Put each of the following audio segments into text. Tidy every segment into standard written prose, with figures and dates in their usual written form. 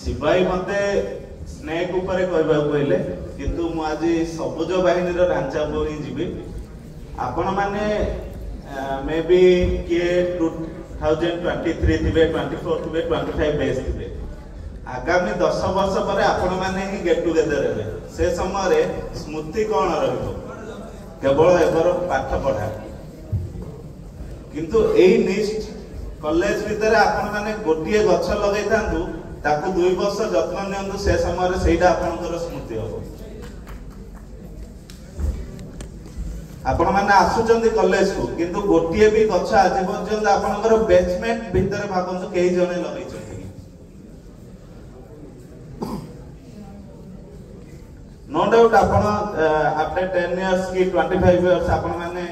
शिवाई मते स्नेक ऊपर कहले किंतु मु आज सबुज बाहिनी ढांचा को ही जीवी आपण माने मे बी किए 2023 थिबे 24 थिबे 25 बेस थिबे आगामी 10 वर्ष पर आपण माने ही गेट टुगेदर हेबे से समय रे स्मृति कोन रहबो केवल एबर पाठ पढ़ा किंतु एही निष्ठ कॉलेज भीतर आपण माने गोटिए गछ लगै थांतु ताकू 2 वर्ष जत्न नियंतु से समय रे सेटा आपनकर स्मृति हो आपण माने आसुचंदी कॉलेज को किंतु गोटिए भी गछ आज पर्यंत आपनकर बेसमेंट भीतर भाबंतु केही जने लगै छथि नो डाउट आपण आफ्टर 10 इयर्स की 25 इयर्स आपण माने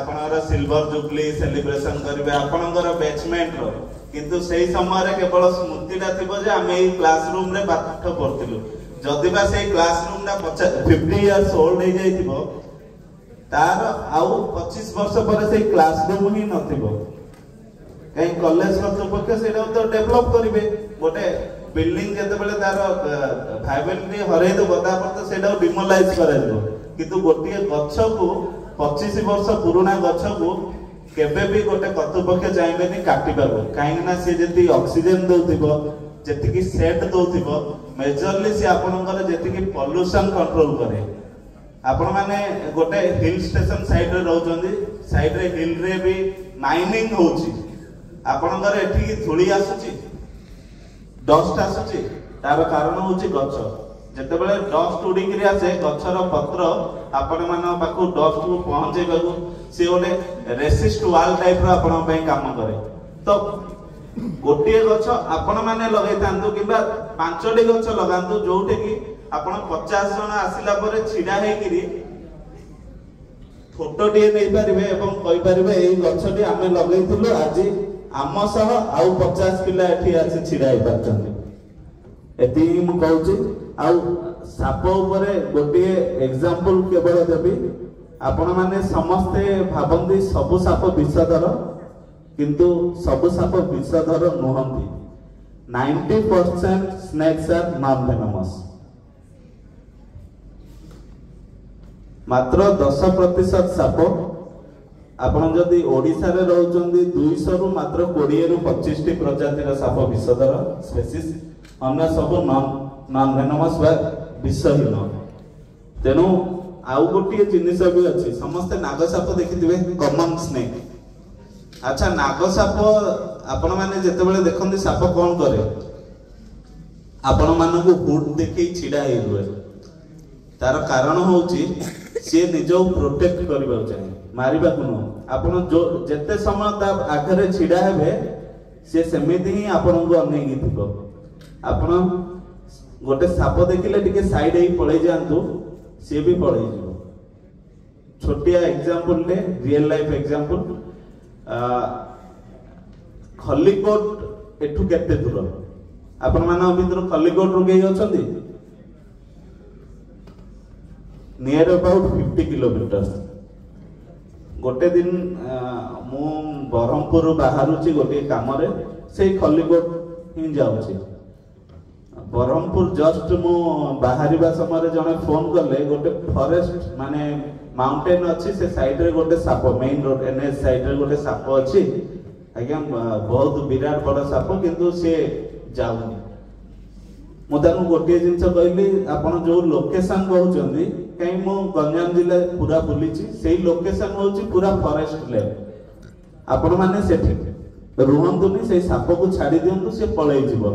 आपनकर सिल्वर जुबली सेलिब्रेशन करिवे आपनकर बेचमेंट रो किंतु सेही समय रे केवल स्मृतिटा थिबो जे आमे ई क्लासरूम रे पाठ पढतिलु जदि बा सेही क्लासरूम टा 50 इयर्स ओल्ड हे जाइतिबो तार आउ 25 वर्ष पर सेही क्लासरूम ही नथिबो कहीं कॉलेज कर्तृपक्ष सेटा तो डेवलप करिवे गोटे बिल्डिंग जते बेले तार वाइब्रेंटली हरै दो बता पर तो सेटा डिमोलाइज कराइबो किंतु गोटिए गछ को 25 वर्ष पुराना गछ को केबे भी गोटे कर्तृपक्ष चाहिए काटिबार कहीं ना सी जी ऑक्सीजन दौथिबो जेतिकी सेट दौथिबो मेजरली सी आपनकर जेतिकी पोल्यूशन कंट्रोल करे आपण माने गोटे हिल स्टेशन साइड रे रहउचंदी साइड रे हिल रे भी माइनिंग होउची आपनकर एठी धूली आसुची डस्ट आसुची तार कारण होउची गछ जते बेले डस्ट उडी करी आसे गछर पत्र आपण मान पाखु डस्ट को पहुंचे बागु से ओले रेसिस्ट वॉल टाइप रो आपण पई काम करे तो गोटिए गछ आपण माने लगै तांतु किबा 5टी गछ लगांतु जोटे की आपण 50 जण आसिला परे छिडा हे किरी फोटो टे नै परिबे एवं कहि परिबे एई गछटी आमे लगैथिलु आज आम सह आउ 50 पिला एठी आसी छिडा हे पाछन एती मु कहूची आउ साप उपरे गोटिए एग्जांपल केवल देबी आपण माने समस्ते भाबंदी सब साप विषधर किंतु सब साप विषधर नहंती 90% स्नेक्स आर नॉन वेनमस मात्र 10% साप आपण जदि ओडिसा रे रहउचंदी 200 रु मात्र 20 रु 25 टी प्रजाति रा साप विषधर स्पेसीज अन्य सब नॉन वेनमस बा विषहीन तेनु आउ गोटिए जिनिस भी अछि समस्त नागसाप देखिथिबे कॉमन स्नेक अच्छा नागसाप आपण माने जते बेले देखंदी साप कोन करे आपण मानन को हुड देखि छिडा हे रुए तार कारण होउची से निजो प्रोटेक्ट करबा चाहे मारिबा कोनो आपण जो जते समय ता आखरे छिडा हेबे से समिति ही आपण को अनेगी थिबो आपण गोटे साप देखिले टिके साइड ही पळै जानतु से भी पळै जिवो छोटिया एग्जांपल ले रियल लाइफ एग्जांपल खल्लीकोट एठु केते दूर आपण मानन भीतर खल्लीकोट रो गेई अछंती नियर अबाउट 50 किलोमीटर गोटे दिन मु बरहमपुर बाहरुची गोटे काम रे से खल्लीकोट ही जाउची बरहमपुर जस्ट मु बाहरिबा समय जने फोन करले गोटे फॉरेस्ट माने माउंटेन अछि से साइड रे गोटे साप मेन रोड एनएच साइड रे गोटे साप अछि आज्ञा बहुत विराट बड़ साप किंतु से जाउनी मु तानु गोटे जिंस कहली आपण जो लोकेशन कहउचंदी कहीं मु गंजाम जिला पूरा बुलीची सेही लोकेशन होची पूरा फॉरेस्ट लैंड आपण माने सेठी रुहंतुनी से साप को छाडी दियंतु से पळै जिवो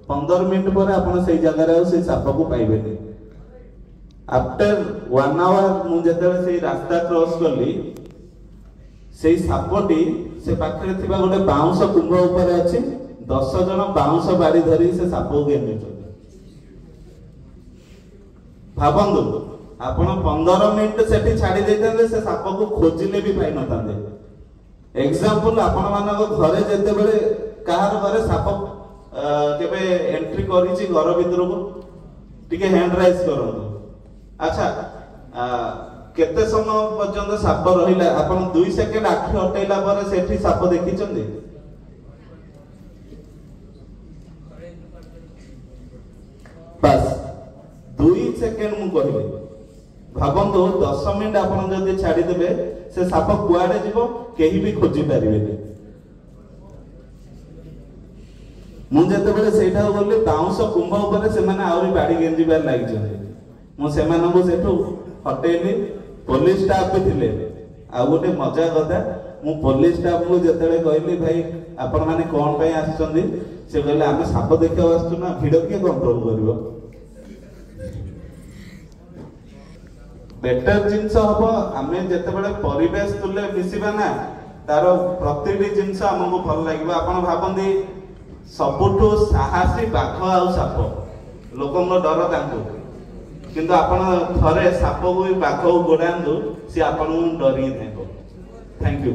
15 मिनट पर आपण से जगह रे से साप को पाइबे आफ्टर 1 आवर मु जते से रास्ता क्रॉस करली से सापटी से पाखरे थिबा गोटे बाउंस कुंभ ऊपर अछि 10 जन बाउंस बाड़ी धरी से साप को गेनि भाबंदु आपण 15 मिनट सेठी छाडी देथांदे से साप को खोजिले भी पाइ नथांदे एग्जांपल आपण मानको घरे जते बेले कहार घरे साप केबे एंट्री करिछि घर भीतर को टिके हैंड राइज करंतु अच्छा केते समय पर्यंत साप रहिला आपण 2 सेकंड आखि हटेला पर सेठी साप देखिचंदी बास 2 सेकेंड मु कहबे भाबंतु 10 मिनिट आपण जदि छाडी देबे से साप कुआडे जीवो केही भी खोजी पारिबे मु जेतेबेले सेठा गले बाउंस कुंभ ऊपर से माने आउरी बाडी गेंजीबार लागि जते मु सेमानन को सेठो हटेली पुलिस स्टाफ भी थिले आ गोटे मजा कथा मु पुलिस स्टाफ को जेतेबेले कहली भाई आपण माने कोन पय आछछन्दी से कहले आमे साप देखिया आछछु ना भिड के कंट्रोल करबो बेटर जिंस हबो आमे जेतेबेले परिवेश तुले मिसिबा ना तार प्रतिटी जिंस हमको भल लागिबो आपण भाबंदी सबुठु साहसी बाघ आउ साप लोकंग डर तांको किंतु आपण थरे साप को बाघ को गोडांदु से आपण डरी थैंक यू